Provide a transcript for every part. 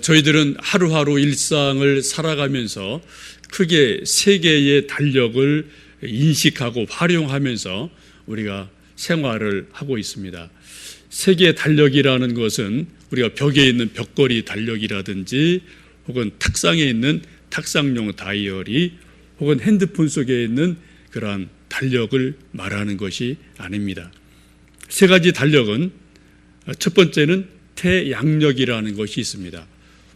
저희들은 하루하루 일상을 살아가면서 크게 세 개의 달력을 인식하고 활용하면서 우리가 생활을 하고 있습니다. 세 개의 달력이라는 것은 우리가 벽에 있는 벽걸이 달력이라든지 혹은 탁상에 있는 탁상용 다이어리 혹은 핸드폰 속에 있는 그러한 달력을 말하는 것이 아닙니다. 세 가지 달력은 첫 번째는 태양력이라는 것이 있습니다.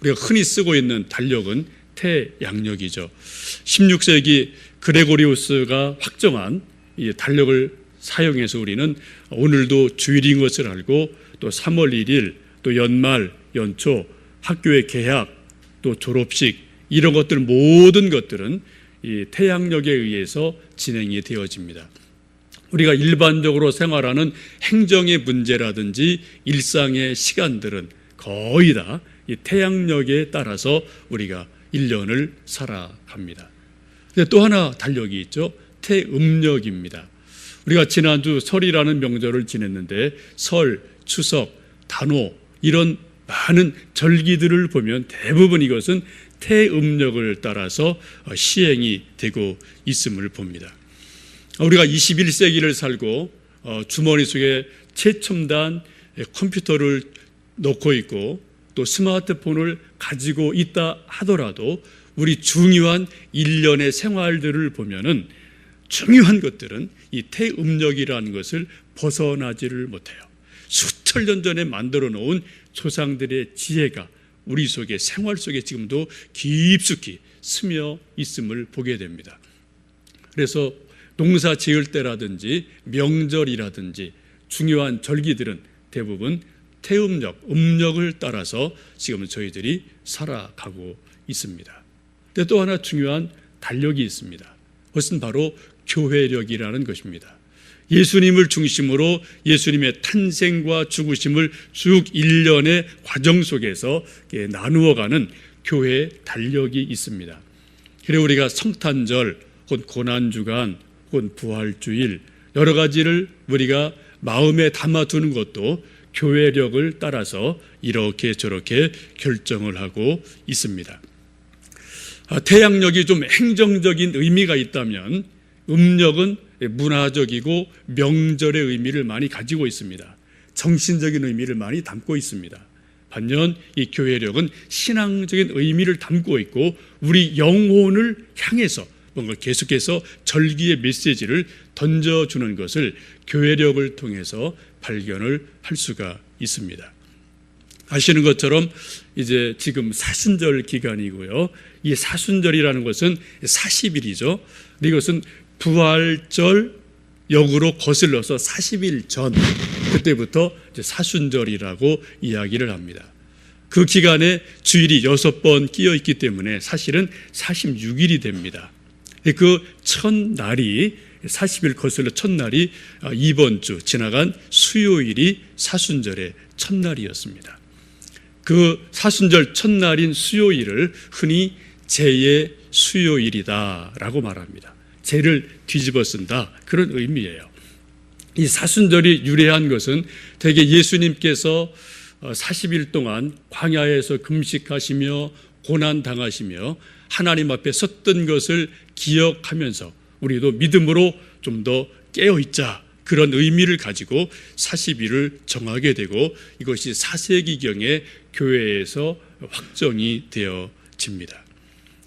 우리가 흔히 쓰고 있는 달력은 태양력이죠. 16세기 그레고리우스가 확정한 이 달력을 사용해서 우리는 오늘도 주일인 것을 알고 또 3월 1일, 또 연말, 연초, 학교의 개학, 또 졸업식 이런 것들 모든 것들은 이 태양력에 의해서 진행이 되어집니다. 우리가 일반적으로 생활하는 행정의 문제라든지 일상의 시간들은 거의 다 이 태양력에 따라서 우리가 1년을 살아갑니다. 근데 또 하나 달력이 있죠. 태음력입니다. 우리가 지난주 설이라는 명절을 지냈는데 설, 추석, 단오 이런 많은 절기들을 보면 대부분 이것은 태음력을 따라서 시행이 되고 있음을 봅니다. 우리가 21세기를 살고 주머니 속에 최첨단 컴퓨터를 넣고 있고 또 스마트폰을 가지고 있다 하더라도 우리 중요한 일련의 생활들을 보면은 중요한 것들은 이 태음력이라는 것을 벗어나지를 못해요. 수천 년 전에 만들어 놓은 조상들의 지혜가 우리 속에 생활 속에 지금도 깊숙이 스며 있음을 보게 됩니다. 그래서 농사 지을 때라든지 명절이라든지 중요한 절기들은 대부분 태음력, 음력을 따라서 지금 저희들이 살아가고 있습니다. 근데 또 하나 중요한 달력이 있습니다. 그것은 바로 교회력이라는 것입니다. 예수님을 중심으로 예수님의 탄생과 죽으심을 쭉 일련의 과정 속에서 나누어가는 교회의 달력이 있습니다. 그래서 우리가 성탄절, 혹은 고난주간, 혹은 부활주일 여러 가지를 우리가 마음에 담아두는 것도 교회력을 따라서 이렇게 저렇게 결정을 하고 있습니다. 태양력이 좀 행정적인 의미가 있다면 음력은 문화적이고 명절의 의미를 많이 가지고 있습니다. 정신적인 의미를 많이 담고 있습니다. 반면 이 교회력은 신앙적인 의미를 담고 있고 우리 영혼을 향해서 뭔가 계속해서 절기의 메시지를 던져주는 것을 교회력을 통해서 발견을 할 수가 있습니다. 아시는 것처럼 이제 지금 사순절 기간이고요. 이 사순절이라는 것은 40일이죠. 이것은 부활절 역으로 거슬러서 40일 전 그때부터 이제 사순절이라고 이야기를 합니다. 그 기간에 주일이 6번 끼어 있기 때문에 사실은 46일이 됩니다. 그 첫날이 40일 거슬러 첫날이 이번 주 지나간 수요일이 사순절의 첫날이었습니다. 그 사순절 첫날인 수요일을 흔히 제의 수요일이다라고 말합니다. 제를 뒤집어 쓴다 그런 의미예요. 이 사순절이 유래한 것은 대개 예수님께서 40일 동안 광야에서 금식하시며 고난당하시며 하나님 앞에 섰던 것을 기억하면서 우리도 믿음으로 좀 더 깨어있자 그런 의미를 가지고 40일을 정하게 되고 이것이 4세기경에 교회에서 확정이 되어집니다.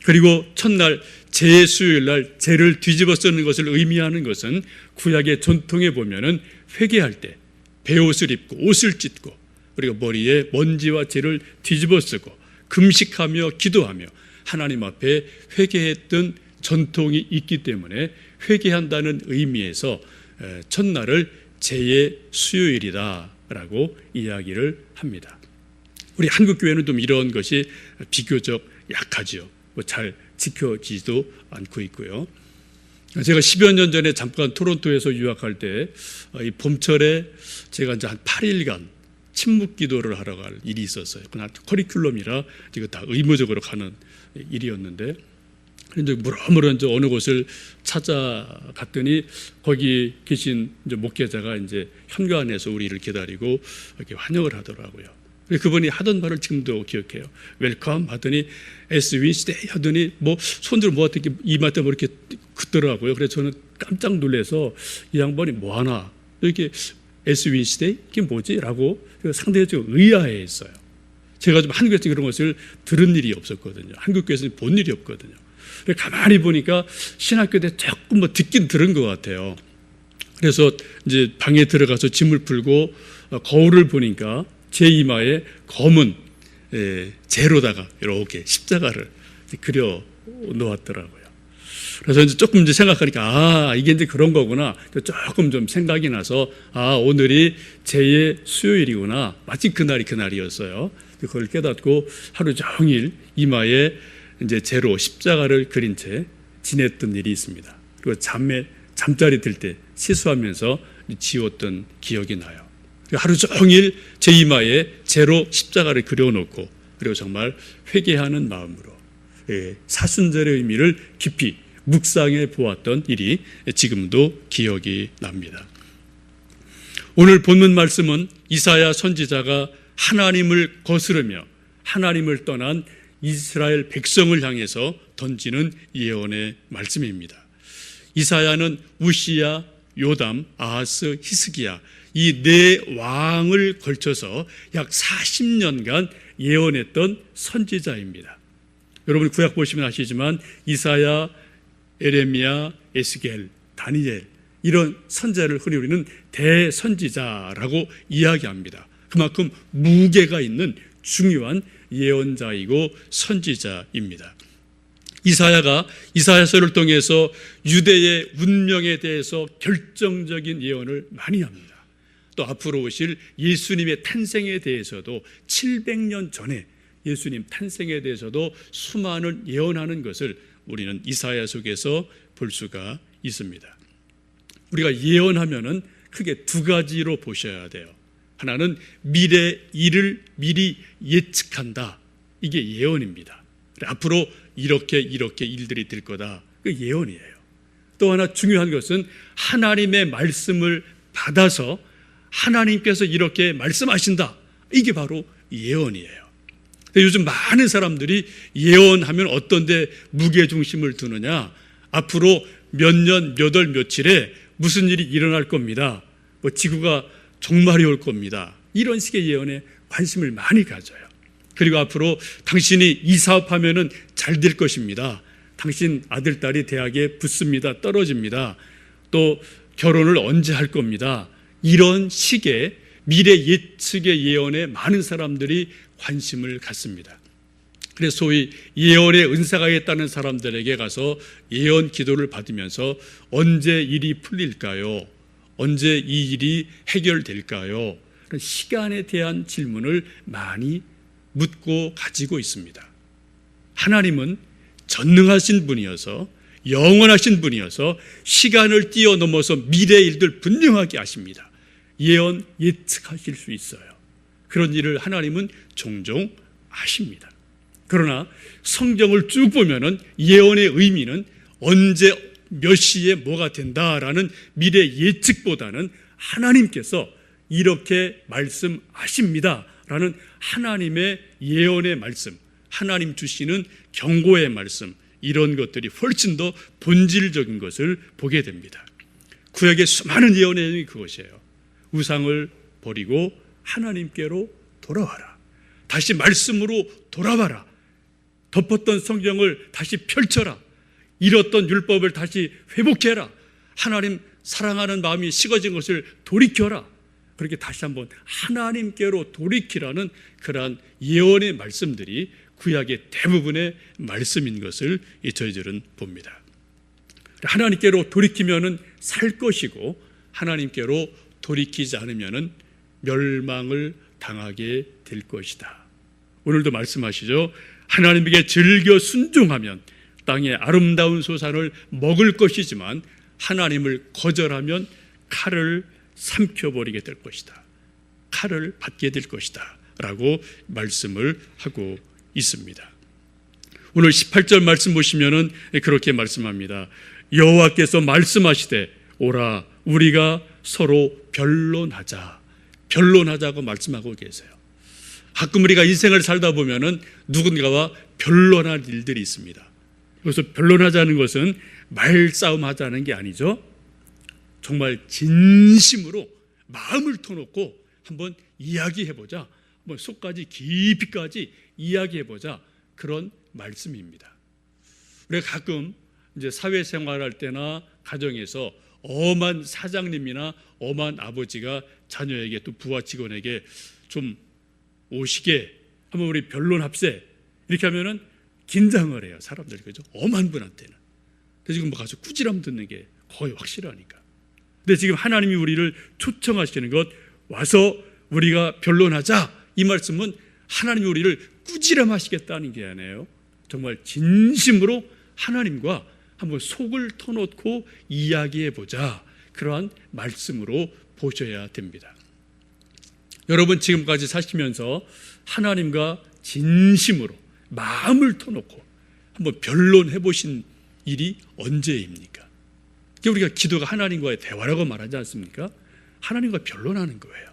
그리고 첫날 제수요일 날 제를 뒤집어 쓰는 것을 의미하는 것은 구약의 전통에 보면은 회개할 때 베옷을 입고 옷을 찢고 그리고 머리에 먼지와 제를 뒤집어 쓰고 금식하며 기도하며 하나님 앞에 회개했던 전통이 있기 때문에 회개한다는 의미에서 첫날을 제의 수요일이다라고 이야기를 합니다. 우리 한국교회는 좀 이런 것이 비교적 약하죠. 잘 지켜지지도 않고 있고요. 제가 10여 년 전에 잠깐 토론토에서 유학할 때 이 봄철에 제가 이제 한 8일간 침묵 기도를 하러 갈 일이 있었어요. 그건 커리큘럼이라 이거 다 의무적으로 가는 일이었는데 그런데 물어물어 이제 어느 곳을 찾아갔더니 거기 계신 이제 목회자가 이제 현관에서 우리를 기다리고 이렇게 환영을 하더라고요. 그분이 하던 말을 지금도 기억해요. 웰컴 하더니 에스 윈스데이 하더니 뭐 손들 모았더니 이마에 뭐 이렇게 긋더라고요. 그래서 저는 깜짝 놀라서 이 양반이 뭐 하나 이렇게 에스 윈스데이 이게 뭐지? 라고 상당히 좀 의아해했어요. 제가 좀 한국에서 그런 것을 들은 일이 없었거든요. 한국교회에서는 본 일이 없거든요. 가만히 보니까 신학교 때 조금 뭐 듣긴 들은 것 같아요. 그래서 이제 방에 들어가서 짐을 풀고 거울을 보니까 제 이마에 검은 재로다가 이렇게 십자가를 그려 놓았더라고요. 그래서 이제 조금 이제 생각하니까 이게 이제 그런 거구나. 조금 좀 생각이 나서 오늘이 제 수요일이구나. 마치 그날이었어요. 그걸 깨닫고 하루 종일 이마에 이제 재로 십자가를 그린 채 지냈던 일이 있습니다. 그리고 잠자리 들 때 시수하면서 지웠던 기억이 나요. 하루 종일 제 이마에 재로 십자가를 그려놓고 그리고 정말 회개하는 마음으로 사순절의 의미를 깊이 묵상해 보았던 일이 지금도 기억이 납니다. 오늘 본문 말씀은 이사야 선지자가 하나님을 거스르며 하나님을 떠난 이스라엘 백성을 향해서 던지는 예언의 말씀입니다. 이사야는 우시야, 요담, 아하스, 히스기야 이 네 왕을 걸쳐서 약 40년간 예언했던 선지자입니다. 여러분 구약 보시면 아시지만 이사야, 에레미야, 에스겔, 다니엘 이런 선지자를 흔히 우리는 대선지자라고 이야기합니다. 그만큼 무게가 있는 중요한 예언자이고 선지자입니다. 이사야가 이사야서를 통해서 유대의 운명에 대해서 결정적인 예언을 많이 합니다. 또 앞으로 오실 예수님의 탄생에 대해서도 700년 전에 예수님 탄생에 대해서도 수많은 예언하는 것을 우리는 이사야 속에서 볼 수가 있습니다. 우리가 예언하면은 크게 두 가지로 보셔야 돼요. 하나는 미래 일을 미리 예측한다. 이게 예언입니다. 앞으로 이렇게 일들이 될 거다. 그 예언이에요. 또 하나 중요한 것은 하나님의 말씀을 받아서 하나님께서 이렇게 말씀하신다. 이게 바로 예언이에요. 요즘 많은 사람들이 예언하면 어떤 데 무게중심을 두느냐. 앞으로 몇 년, 몇 월, 며칠에 무슨 일이 일어날 겁니다. 뭐 지구가 종말이 올 겁니다. 이런 식의 예언에 관심을 많이 가져요. 그리고 앞으로 당신이 이 사업하면은 잘 될 것입니다. 당신 아들, 딸이 대학에 붙습니다. 떨어집니다. 또 결혼을 언제 할 겁니다. 이런 식의 미래 예측의 예언에 많은 사람들이 관심을 갖습니다. 그래서 소위 예언의 은사가 있다는 사람들에게 가서 예언 기도를 받으면서 언제 일이 풀릴까요? 언제 이 일이 해결될까요? 시간에 대한 질문을 많이 묻고 가지고 있습니다. 하나님은 전능하신 분이어서 영원하신 분이어서 시간을 뛰어넘어서 미래의 일들 분명하게 아십니다. 예언 예측하실 수 있어요. 그런 일을 하나님은 종종 하십니다. 그러나 성경을 쭉 보면은 예언의 의미는 언제 몇 시에 뭐가 된다라는 미래 예측보다는 하나님께서 이렇게 말씀하십니다라는 하나님의 예언의 말씀, 하나님 주시는 경고의 말씀, 이런 것들이 훨씬 더 본질적인 것을 보게 됩니다. 구약의 수많은 예언의 내용이 그것이에요. 우상을 버리고 하나님께로 돌아와라. 다시 말씀으로 돌아와라. 덮었던 성경을 다시 펼쳐라. 잃었던 율법을 다시 회복해라. 하나님 사랑하는 마음이 식어진 것을 돌이켜라. 그렇게 다시 한번 하나님께로 돌이키라는 그러한 예언의 말씀들이 구약의 대부분의 말씀인 것을 저희들은 봅니다. 하나님께로 돌이키면은 살 것이고 하나님께로 돌이키지 않으면은 멸망을 당하게 될 것이다. 오늘도 말씀하시죠. 하나님에게 즐겨 순종하면 땅의 아름다운 소산을 먹을 것이지만 하나님을 거절하면 칼을 삼켜버리게 될 것이다. 칼을 받게 될 것이다. 라고 말씀을 하고 있습니다. 오늘 18절 말씀 보시면은 그렇게 말씀합니다. 여호와께서 말씀하시되 오라 우리가 서로 변론하자고 말씀하고 계세요. 가끔 우리가 인생을 살다 보면은 누군가와 변론할 일들이 있습니다. 여기서 변론하자는 것은 말싸움 하자는 게 아니죠. 정말 진심으로 마음을 터놓고 한번 이야기해보자. 한번 속까지 깊이까지 이야기해보자. 그런 말씀입니다. 우리가 가끔 이제 사회생활할 때나 가정에서 엄한 사장님이나 엄한 아버지가 자녀에게 또 부하 직원에게 좀 오시게 한번 우리 변론합세 이렇게 하면은 긴장을 해요. 사람들이 그죠? 엄한 분한테는. 그래서 지금 뭐 가서 꾸지람 듣는 게 거의 확실하니까. 근데 지금 하나님이 우리를 초청하시는 것 와서 우리가 변론하자 이 말씀은 하나님이 우리를 꾸지람하시겠다는 게 아니에요. 정말 진심으로 하나님과 한번 속을 터놓고 이야기해보자. 그러한 말씀으로 보셔야 됩니다. 여러분 지금까지 사시면서 하나님과 진심으로 마음을 터놓고 한번 변론해 보신 일이 언제입니까? 우리가 기도가 하나님과의 대화라고 말하지 않습니까? 하나님과 변론하는 거예요.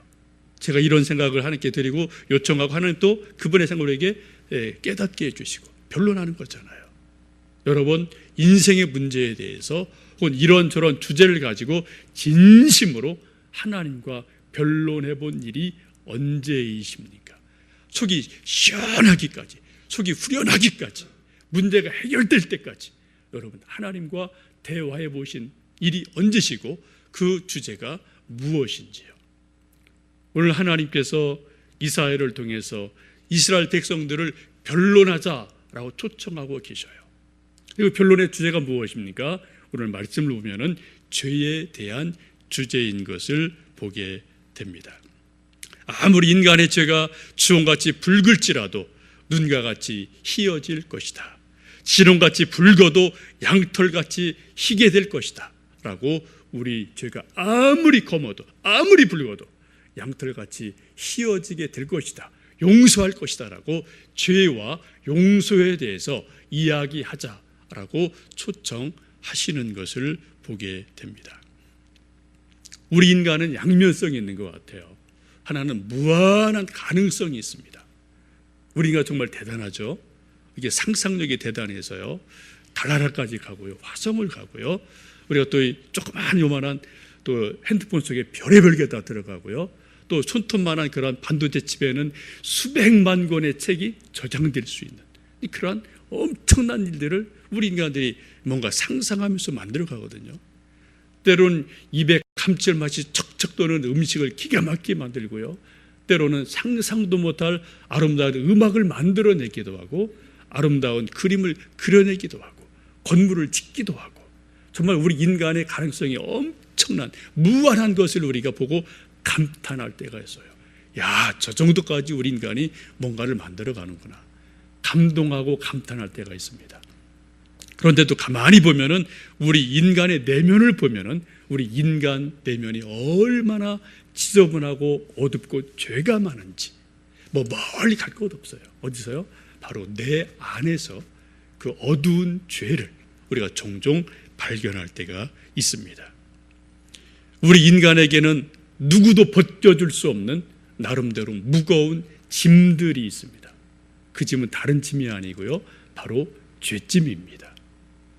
제가 이런 생각을 하나님께 드리고 요청하고 하나님 또 그분의 생각을 우리에게 깨닫게 해주시고 변론하는 거잖아요. 여러분 인생의 문제에 대해서 혹은 이런저런 주제를 가지고 진심으로 하나님과 변론해 본 일이 언제이십니까? 속이 시원하기까지, 속이 후련하기까지, 문제가 해결될 때까지 여러분 하나님과 대화해 보신 일이 언제시고 그 주제가 무엇인지요? 오늘 하나님께서 이사야를 통해서 이스라엘 백성들을 변론하자라고 초청하고 계셔요. 그리고 변론의 주제가 무엇입니까? 오늘 말씀을 보면은 죄에 대한 주제인 것을 보게 됩니다. 아무리 인간의 죄가 주홍같이 붉을지라도 눈과 같이 희어질 것이다. 진홍같이 붉어도 양털같이 희게 될 것이다 라고 우리 죄가 아무리 검어도 아무리 붉어도 양털같이 희어지게 될 것이다. 용서할 것이다 라고 죄와 용서에 대해서 이야기하자라고 초청하시는 것을 보게 됩니다. 우리 인간은 양면성이 있는 것 같아요. 하나는 무한한 가능성이 있습니다. 우리가 정말 대단하죠. 이게 상상력이 대단해서요. 달나라까지 가고요, 화성을 가고요. 우리가 또 조그만 요만한 또 핸드폰 속에 별의별 게 다 들어가고요. 또 손톱만한 그런 반도체 칩에는 수백만 권의 책이 저장될 수 있는 그런 엄청난 일들을 우리 인간들이 뭔가 상상하면서 만들어 가거든요. 때로는 입에 감칠맛이 척척 도는 음식을 기가 막히게 만들고요. 때로는 상상도 못할 아름다운 음악을 만들어내기도 하고 아름다운 그림을 그려내기도 하고 건물을 짓기도 하고 정말 우리 인간의 가능성이 엄청난 무한한 것을 우리가 보고 감탄할 때가 있어요. 야, 저 정도까지 우리 인간이 뭔가를 만들어 가는구나. 감동하고 감탄할 때가 있습니다. 그런데도 가만히 보면은 우리 인간의 내면을 보면은 우리 인간 내면이 얼마나 지저분하고 어둡고 죄가 많은지 뭐 멀리 갈 것 없어요. 어디서요? 바로 내 안에서 그 어두운 죄를 우리가 종종 발견할 때가 있습니다. 우리 인간에게는 누구도 벗겨줄 수 없는 나름대로 무거운 짐들이 있습니다. 그 짐은 다른 짐이 아니고요. 바로 죄짐입니다.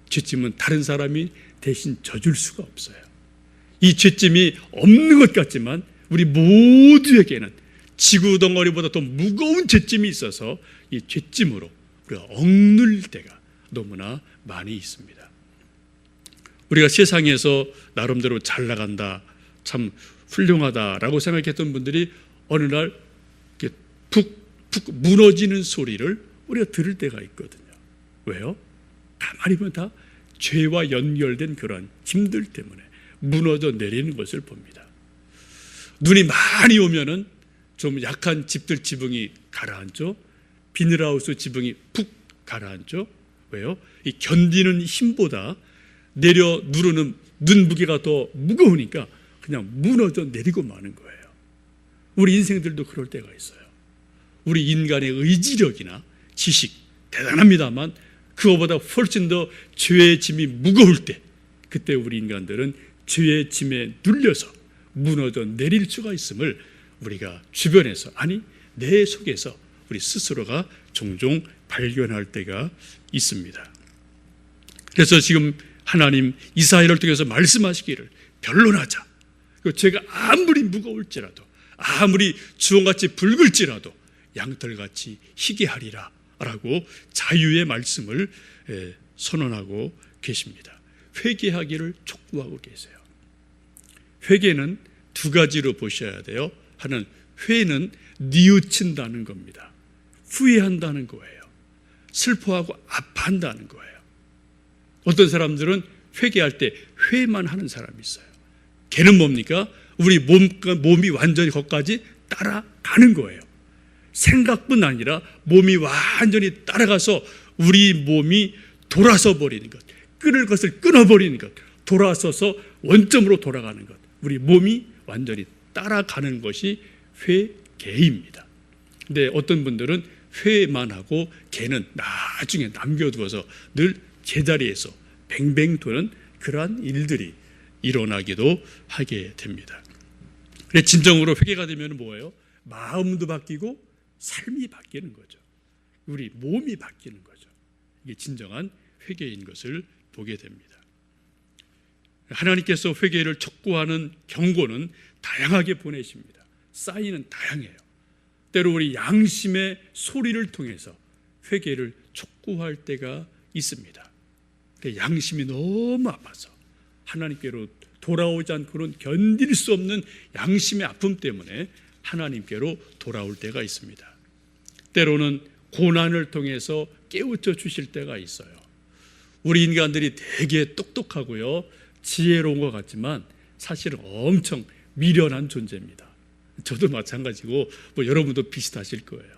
죄짐은 다른 사람이 대신 져줄 수가 없어요. 이 죄짐이 없는 것 같지만 우리 모두에게는 지구 덩어리보다 더 무거운 죄짐이 있어서 이 죄짐으로 우리가 억눌릴 때가 너무나 많이 있습니다. 우리가 세상에서 나름대로 잘 나간다, 참 훌륭하다라고 생각했던 분들이 어느 날 이렇게 푹 무너지는 소리를 우리가 들을 때가 있거든요. 왜요? 가만히 보면 다 죄와 연결된 그런 짐들 때문에 무너져 내리는 것을 봅니다. 눈이 많이 오면은 좀 약한 집들 지붕이 가라앉죠. 비닐하우스 지붕이 푹 가라앉죠. 왜요? 이 견디는 힘보다 내려 누르는 눈 무게가 더 무거우니까 그냥 무너져 내리고 마는 거예요. 우리 인생들도 그럴 때가 있어요. 우리 인간의 의지력이나 지식 대단합니다만 그거보다 훨씬 더 죄의 짐이 무거울 때 그때 우리 인간들은 죄의 짐에 눌려서 무너져 내릴 수가 있음을 우리가 주변에서 아니 내 속에서 우리 스스로가 종종 발견할 때가 있습니다. 그래서 지금 하나님 이사야를 통해서 말씀하시기를 변론하자. 제가 아무리 무거울지라도 아무리 주홍같이 붉을지라도 양털같이 희게 하리라 라고 자유의 말씀을 선언하고 계십니다. 회개하기를 촉구하고 계세요. 회개는 두 가지로 보셔야 돼요. 하나는 회는 뉘우친다는 겁니다. 후회한다는 거예요. 슬퍼하고 아파한다는 거예요. 어떤 사람들은 회개할 때 회만 하는 사람이 있어요. 걔는 뭡니까? 우리 몸이 완전히 거기까지 따라가는 거예요. 생각뿐 아니라 몸이 완전히 따라가서 우리 몸이 돌아서 버리는 것, 끊을 것을 끊어버리는 것, 돌아서서 원점으로 돌아가는 것, 우리 몸이 완전히 따라가는 것이 회개입니다. 근데 어떤 분들은 회만 하고 개는 나중에 남겨두어서 늘 제자리에서 뱅뱅 도는 그러한 일들이 일어나기도 하게 됩니다. 진정으로 회개가 되면 뭐예요? 마음도 바뀌고 삶이 바뀌는 거죠. 우리 몸이 바뀌는 거죠. 이게 진정한 회개인 것을 보게 됩니다. 하나님께서 회개를 촉구하는 경고는 다양하게 보내십니다. 사인은 다양해요. 때로 우리 양심의 소리를 통해서 회개를 촉구할 때가 있습니다. 양심이 너무 아파서 하나님께로 돌아오지 않고는 견딜 수 없는 양심의 아픔 때문에 하나님께로 돌아올 때가 있습니다. 때로는 고난을 통해서 깨우쳐 주실 때가 있어요. 우리 인간들이 되게 똑똑하고요, 지혜로운 것 같지만 사실은 엄청 미련한 존재입니다. 저도 마찬가지고 여러분도 비슷하실 거예요.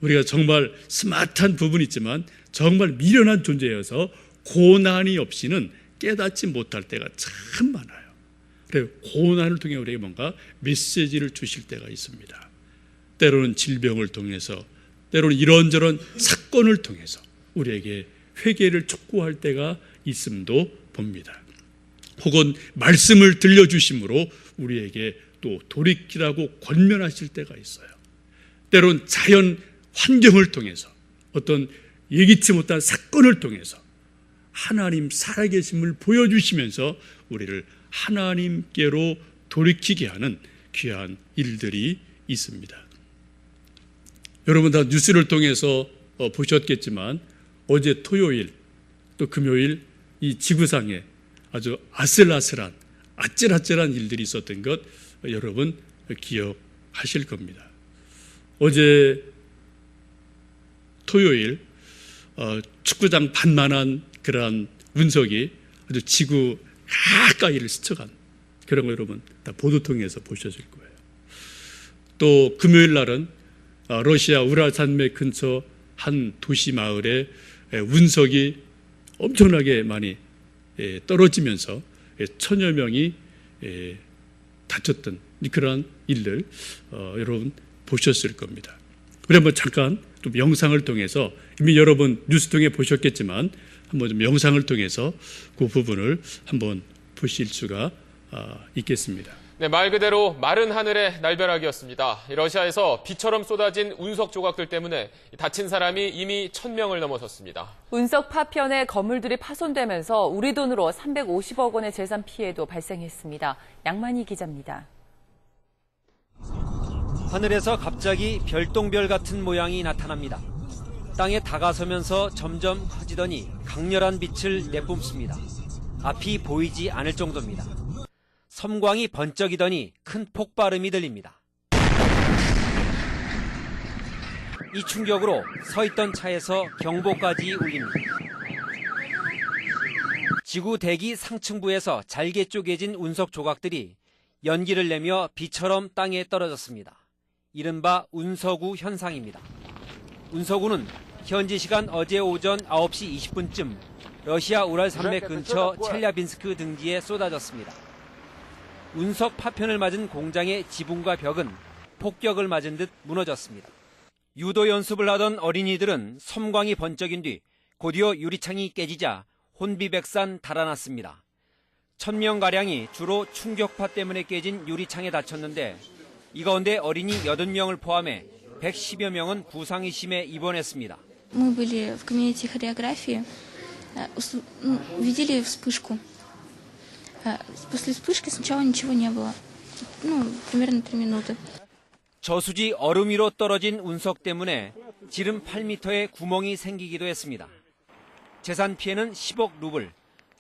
우리가 정말 스마트한 부분이 있지만 정말 미련한 존재여서 고난이 없이는 깨닫지 못할 때가 참 많아요. 그래서 고난을 통해 우리에게 뭔가 메시지를 주실 때가 있습니다. 때로는 질병을 통해서, 때로는 이런저런 사건을 통해서 우리에게 회개를 촉구할 때가 있음도 봅니다. 혹은 말씀을 들려주심으로 우리에게 또 돌이키라고 권면하실 때가 있어요. 때로는 자연 환경을 통해서, 어떤 예기치 못한 사건을 통해서 하나님 살아계심을 보여주시면서 우리를 하나님께로 돌이키게 하는 귀한 일들이 있습니다. 여러분 다 뉴스를 통해서 보셨겠지만 어제 토요일 또 금요일 이 지구상에 아주 아슬아슬한 아찔아찔한 일들이 있었던 것 여러분 기억하실 겁니다. 어제 토요일 축구장 반만한 그러한 운석이 아주 지구 가까이를 스쳐간 그런 거 여러분 다 보도 통해서 보셨을 거예요. 또 금요일 날은 러시아 우랄 산맥 근처 한 도시 마을에 운석이 엄청나게 많이 떨어지면서 천여 명이 다쳤던 그러한 일들 여러분 보셨을 겁니다. 우리 한번 잠깐 좀 영상을 통해서, 이미 여러분 뉴스 통해 보셨겠지만 한번 좀 영상을 통해서 그 부분을 한번 보실 수가 있겠습니다. 네, 말 그대로 마른 하늘의 날벼락이었습니다. 러시아에서 비처럼 쏟아진 운석 조각들 때문에 다친 사람이 이미 1,000명을 넘어섰습니다. 운석 파편의 건물들이 파손되면서 우리 돈으로 350억 원의 재산 피해도 발생했습니다. 양만희 기자입니다. 하늘에서 갑자기 별똥별 같은 모양이 나타납니다. 땅에 다가서면서 점점 커지더니 강렬한 빛을 내뿜습니다. 앞이 보이지 않을 정도입니다. 섬광이 번쩍이더니 큰 폭발음이 들립니다. 이 충격으로 서 있던 차에서 경보까지 울립니다. 지구 대기 상층부에서 잘게 쪼개진 운석 조각들이 연기를 내며 비처럼 땅에 떨어졌습니다. 이른바 운석우 현상입니다. 운석우는 현지 시간 어제 오전 9시 20분쯤 러시아 우랄 산맥 근처 첼야빈스크 등지에 쏟아졌습니다. 운석 파편을 맞은 공장의 지붕과 벽은 폭격을 맞은 듯 무너졌습니다. 유도 연습을 하던 어린이들은 섬광이 번쩍인 뒤 곧이어 유리창이 깨지자 혼비백산 달아났습니다. 1,000명가량이 주로 충격파 때문에 깨진 유리창에 다쳤는데 이 가운데 어린이 80명을 포함해 110여 명은 부상이 심해 입원했습니다. Мы были в кабинете хореографии, увидели вспышку. После вспышки сначала ничего не было. Примерно 3 минуты. 저수지 얼음 위로 떨어진 운석 때문에 지름 8m의 구멍이 생기기도 했습니다. 재산 피해는 10억 루블,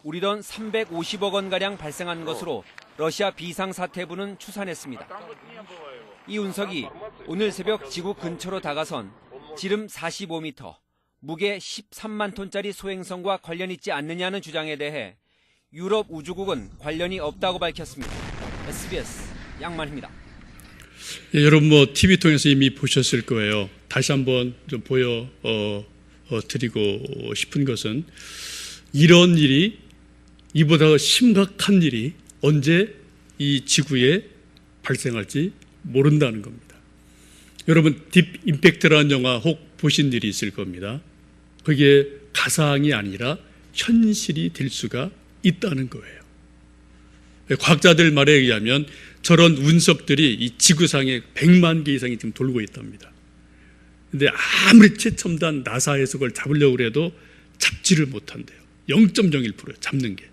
우리 돈 350억 원가량 발생한 것으로 러시아 비상사태부는 추산했습니다. 이 운석이 오늘 새벽 지구 근처로 다가선 지름 45m, 무게 13만 톤짜리 소행성과 관련 있지 않느냐는 주장에 대해 유럽 우주국은 관련이 없다고 밝혔습니다. SBS 양만희입니다. 예, 여러분 TV 통해서 이미 보셨을 거예요. 다시 한번 좀 보여드리고 싶은 것은 이런 일이, 이보다 심각한 일이 언제 이 지구에 발생할지 모른다는 겁니다. 여러분 딥 임팩트라는 영화 혹 보신 일이 있을 겁니다. 그게 가상이 아니라 현실이 될 수가 있다는 거예요. 과학자들 말에 의하면 저런 운석들이 이 지구상에 100만 개 이상이 지금 돌고 있답니다. 근데 아무리 최첨단 나사에서 그걸 잡으려고 해도 잡지를 못한대요. 0.01% 잡는 게.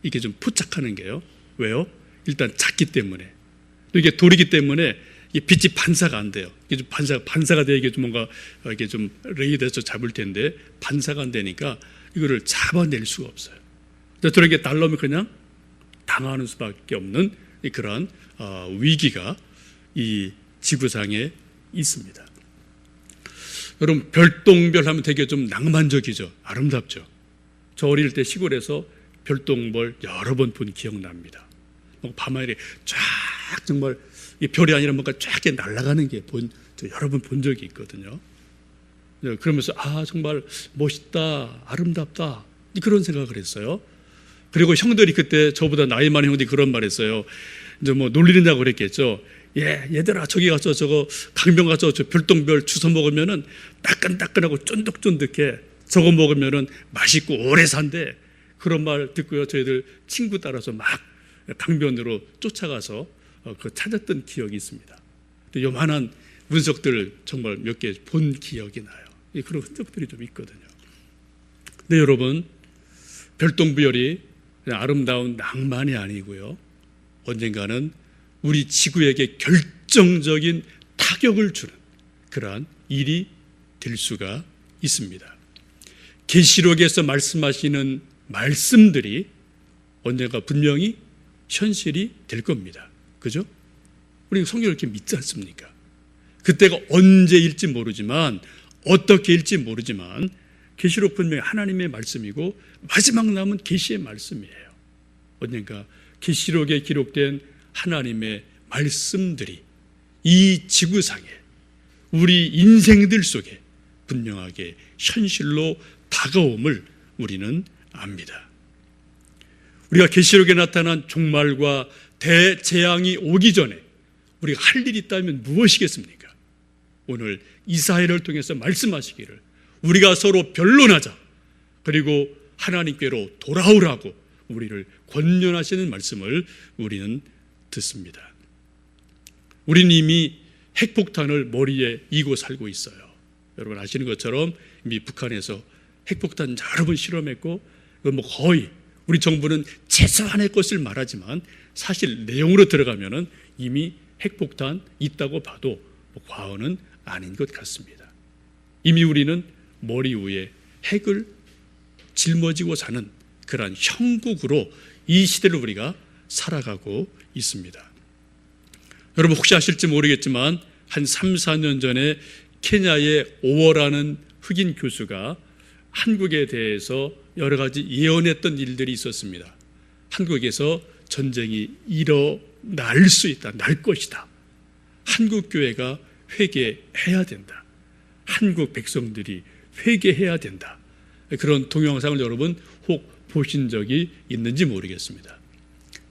이게 좀 포착하는 게요. 왜요? 일단 작기 때문에. 이게 돌이기 때문에 이 빛이 반사가 안 돼요. 이게 좀 반사가 돼야 이게 좀 뭔가 이게 좀 레이더에서 잡을 텐데 반사가 안 되니까 이거를 잡아낼 수가 없어요. 저런 게 날라오면 그냥 당하는 수밖에 없는 그러한 위기가 이 지구상에 있습니다. 여러분 별똥별 하면 되게 좀 낭만적이죠. 아름답죠. 저 어릴 때 시골에서 별똥별 여러 번 본 기억납니다. 밤하늘에 쫙 정말 이 별이 아니라 뭔가 쫙 날아가는 게 여러 번 본 적이 있거든요. 그러면서 정말 멋있다, 아름답다 그런 생각을 했어요. 그리고 형들이 그때 저보다 나이 많은 형들이 그런 말 했어요. 이제 뭐 놀리느냐고 그랬겠죠. 얘들아 저기 가서 저거 강변 가서 저 별똥별 주워 먹으면은 따끈따끈하고 쫀득쫀득해. 저거 먹으면은 맛있고 오래 산대. 그런 말 듣고요. 저희들 친구 따라서 막 강변으로 쫓아가서 찾았던 기억이 있습니다. 요만한 운석들을 정말 몇 개 본 기억이 나요. 그런 흔적들이 좀 있거든요. 근데 여러분 별똥별이 그냥 아름다운 낭만이 아니고요. 언젠가는 우리 지구에게 결정적인 타격을 주는 그러한 일이 될 수가 있습니다. 계시록에서 말씀하시는 말씀들이 언젠가 분명히 현실이 될 겁니다. 그죠? 우리 성경을 이렇게 믿지 않습니까? 그때가 언제일지 모르지만 어떻게 일지 모르지만 계시록 분명히 하나님의 말씀이고 마지막 남은 계시의 말씀이에요. 언젠가 계시록에 기록된 하나님의 말씀들이 이 지구상에 우리 인생들 속에 분명하게 현실로 다가옴을 우리는 압니다. 우리가 계시록에 나타난 종말과 대재앙이 오기 전에 우리가 할 일이 있다면 무엇이겠습니까? 오늘 이사야를 통해서 말씀하시기를 우리가 서로 변론하자. 그리고 하나님께로 돌아오라고 우리를 권면하시는 말씀을 우리는 듣습니다. 우리는 이미 핵폭탄을 머리에 이고 살고 있어요. 여러분 아시는 것처럼 이미 북한에서 핵폭탄 여러 번 실험했고 거의 우리 정부는 최소한의 것을 말하지만 사실 내용으로 들어가면은 이미 핵폭탄 있다고 봐도 과언은 아닌 것 같습니다. 이미 우리는 머리 위에 핵을 짊어지고 사는 그러한 형국으로 이 시대를 우리가 살아가고 있습니다. 여러분 혹시 아실지 모르겠지만 한 3, 4년 전에 케냐의 오워라는 흑인 교수가 한국에 대해서 여러 가지 예언했던 일들이 있었습니다. 한국에서 전쟁이 일어날 수 있다, 날 것이다. 한국 교회가 회개해야 된다. 한국 백성들이 회개해야 된다. 그런 동영상을 여러분 혹 보신 적이 있는지 모르겠습니다.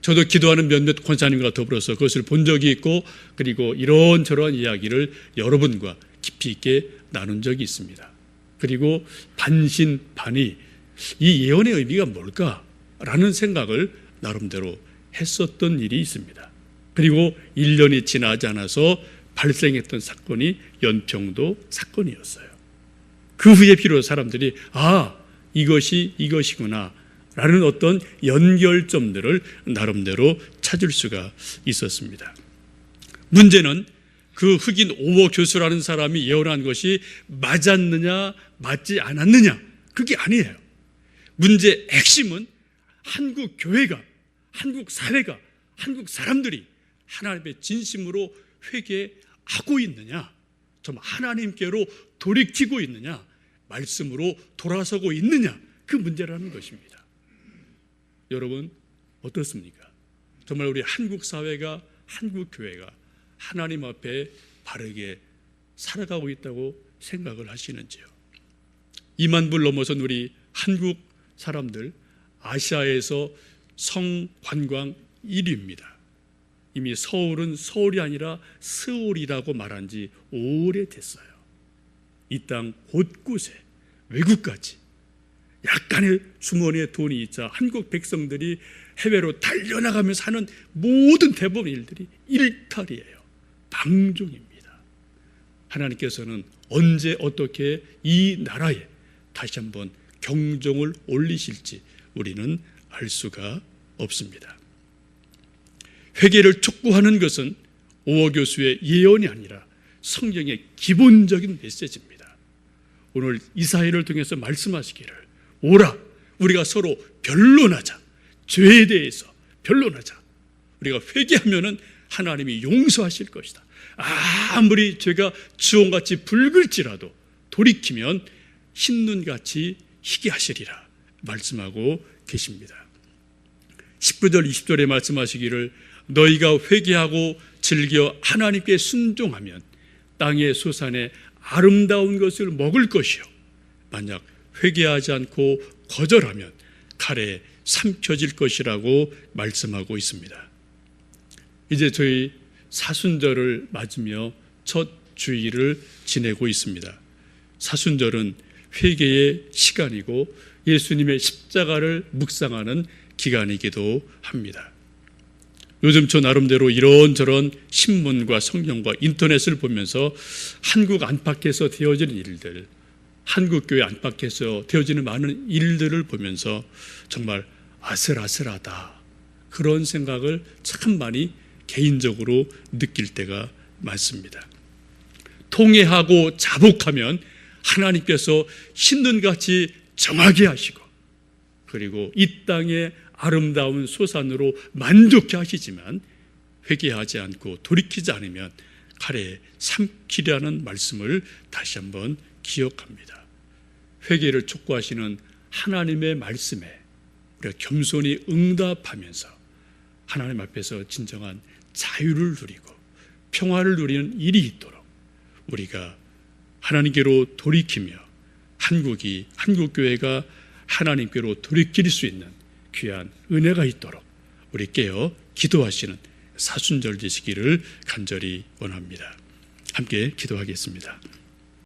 저도 기도하는 몇몇 권사님과 더불어서 그것을 본 적이 있고 그리고 이런저런 이야기를 여러분과 깊이 있게 나눈 적이 있습니다. 그리고 반신반의 이 예언의 의미가 뭘까라는 생각을 나름대로 했었던 일이 있습니다. 그리고 1년이 지나지 않아서 발생했던 사건이 연평도 사건이었어요. 그 후에 비로소 사람들이 이것이 이것이구나 라는 어떤 연결점들을 나름대로 찾을 수가 있었습니다. 문제는 그 흑인 오워 교수라는 사람이 예언한 것이 맞았느냐 맞지 않았느냐, 그게 아니에요. 문제의 핵심은 한국 교회가, 한국 사회가, 한국 사람들이 하나님의 진심으로 회개하고 있느냐, 정말 하나님께로 돌이키고 있느냐, 말씀으로 돌아서고 있느냐, 그 문제라는 것입니다. 여러분 어떻습니까? 정말 우리 한국 사회가, 한국 교회가 하나님 앞에 바르게 살아가고 있다고 생각을 하시는지요? 2만 불 넘어선 우리 한국 사람들, 아시아에서 성관광 1위입니다. 이미 서울은 서울이 아니라 스올이라고 말한 지 오래됐어요. 이 땅 곳곳에 외국까지 약간의 주머니에 돈이 있자 한국 백성들이 해외로 달려나가면서 하는 모든 대부분 일들이 일탈이에요. 방종입니다. 하나님께서는 언제 어떻게 이 나라에 다시 한번 경종을 올리실지 우리는 알 수가 없습니다. 회개를 촉구하는 것은 오워 교수의 예언이 아니라 성경의 기본적인 메시지입니다. 오늘 이사야를 통해서 말씀하시기를, 오라 우리가 서로 변론하자, 죄에 대해서 변론하자. 우리가 회개하면은 하나님이 용서하실 것이다. 아무리 죄가 주홍같이 붉을지라도 돌이키면 흰눈같이 희게 하시리라 말씀하고 계십니다. 19절 20절에 말씀하시기를, 너희가 회개하고 즐겨 하나님께 순종하면 땅의 소산에 아름다운 것을 먹을 것이요, 만약 회개하지 않고 거절하면 칼에 삼켜질 것이라고 말씀하고 있습니다. 이제 저희 사순절을 맞으며 첫 주일을 지내고 있습니다. 사순절은 회개의 시간이고 예수님의 십자가를 묵상하는 기간이기도 합니다. 요즘 저 나름대로 이런저런 신문과 성경과 인터넷을 보면서 한국 안팎에서 되어지는 일들, 한국교회 안팎에서 되어지는 많은 일들을 보면서 정말 아슬아슬하다, 그런 생각을 참 많이 개인적으로 느낄 때가 많습니다. 통회하고 자복하면 하나님께서 흰눈같이 정하게 하시고, 그리고 이 땅의 아름다운 소산으로 만족해 하시지만 회개하지 않고 돌이키지 않으면 칼에 삼키라는 말씀을 다시 한번 기억합니다. 회개를 촉구하시는 하나님의 말씀에 우리가 겸손히 응답하면서 하나님 앞에서 진정한 자유를 누리고 평화를 누리는 일이 있도록 우리가 하나님께로 돌이키며 한국교회가 하나님께로 돌이킬 수 있는 귀한 은혜가 있도록 우리 깨어 기도하시는 사순절 되시기를 간절히 원합니다. 함께 기도하겠습니다.